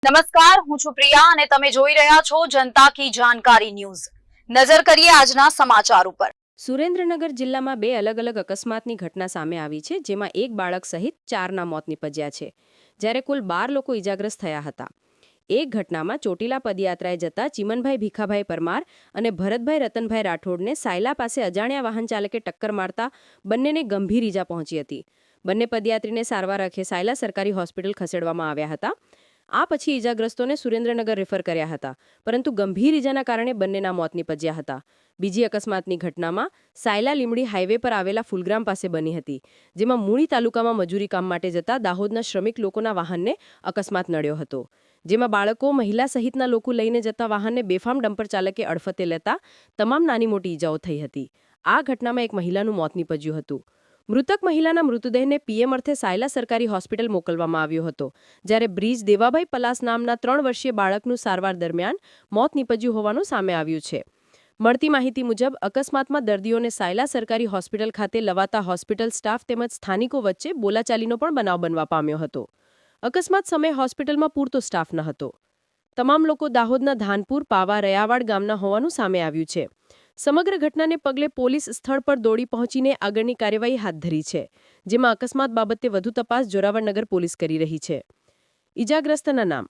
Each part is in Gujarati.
નમસ્કાર, હું છું પ્રિયા અને તમે જોઈ રહ્યા છો જનતા કી જાણકારી ન્યૂઝ। નજર કરીએ આજના સમાચાર ઉપર। સુરેન્દ્રનગર જિલ્લામાં બે અલગ અલગ અકસ્માતની ઘટના સામે આવી છે, જેમાં એક બાળક સહિત 4ના મોત નીપજ્યા છે, જ્યારે કુલ 12 લોકો ઇજાગ્રસ્ત થયા હતા। એક ઘટનામાં ચોટીલા પદયાત્રાએ જતા ચીમનભાઈ ભીખાભાઈ પરમાર અને ભરતભાઈ રતનભાઈ રાઠોડને સાયલા પાસે અજાણ્યા વાહન ચાલકે ટક્કર મારતા બંનેને ગંભીર ઇજા પહોંચી હતી। બંને પદયાત્રીને સારવાર અર્થે સાયલા સરકારી હોસ્પિટલ ખસેડવામાં આવ્યા હતા। આ પછી ઇજાગ્રસ્તોને સુરેન્દ્રનગર રેફર કર્યા હતા, પરંતુ ગંભીર ઇજાના કારણે બંનેના મોત નીપજ્યા હતા। બીજી અકસ્માતની ઘટનામાં સાયલા લીમડી હાઈવે પર આવેલા ફુલગ્રામ પાસે બની હતી, જેમાં મૂળી તાલુકામાં મજૂરી કામ માટે જતા દાહોદના શ્રમિક લોકોના વાહનને અકસ્માત નડ્યો હતો, જેમાં બાળકો, મહિલા સહિતના લોકો લઈને જતા વાહનને બેફામ ડમ્પર ચાલકે અડફતે લેતા તમામ નાની મોટી ઇજાઓ થઈ હતી। આ ઘટનામાં એક મહિલાનું મોત નીપજ્યું હતું। મૃતક મહિલાના મૃતદેહને પીએમ અર્થે સાયલા સરકારી હોસ્પિટલ મોકલવામાં આવ્યો હતો, જ્યારે બ્રિજ દેવાભાઈ પલાસ નામના 3 વર્ષીય બાળકનું સારવાર દરમિયાન મોત નીપજ્યું હોવાનું સામે આવ્યું છે। મળતી માહિતી મુજબ અકસ્માતમાં દર્દીઓને સાયલા સરકારી હોસ્પિટલ ખાતે લવાતા હોસ્પિટલ સ્ટાફ તેમજ સ્થાનિકો વચ્ચે બોલાચાલીનો પણ બનાવ બનવા પામ્યો હતો। અકસ્માત સમયે હોસ્પિટલમાં પૂરતો સ્ટાફ ન હતો। તમામ લોકો દાહોદના ધાનપુર, પાવા, રયાવાડ ગામના હોવાનું સામે આવ્યું છે। સમગ્ર ઘટનાને પગલે પોલીસ સ્થળ પર દોડી પહોંચીને આગળની કાર્યવાહી હાથ ધરી છે, જેમાં અકસ્માત બાબતે વધુ તપાસ જોરાવરનગર પોલીસ કરી રહી છે। ઇજાગ્રસ્તના નામ: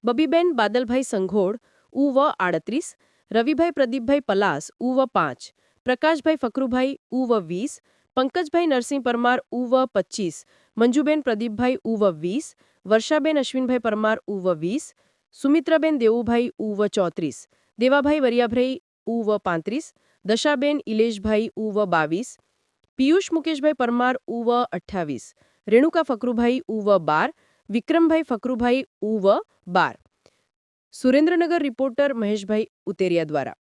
બબીબેન બાદલભાઈ સંઘોડ, ઉવ 38, રવિભાઈ પ્રદીપભાઈ પલાસ, ઉવ 5, પ્રકાશભાઈ ફકરુભાઈ, ઉવ 20, પંકજભાઈ નરસિંહ પરમાર, ઉવ 25, મંજુબેન પ્રદીપભાઈ, ઉવ 20, વર્ષાબેન અશ્વિનભાઈ પરમાર, ઉવ 20, સુમિત્રાબેન દેવુભાઈ, ઉવ 34, દેવાભાઈ વરિયાભાઈ, ઉવ 35, દશાબેન ઇલેશભાઈ, ઉવ 22, પિયુષ મુકેશભાઈ પરમાર, ઉવ 28, રેણુકા ફકરુભાઈ, ઉવ 12, વિક્રમભાઈ ફકરુભાઈ, ઉવ 12। સુરેન્દ્રનગર રિપોર્ટર મહેશભાઈ ઉતેરિયા દ્વારા।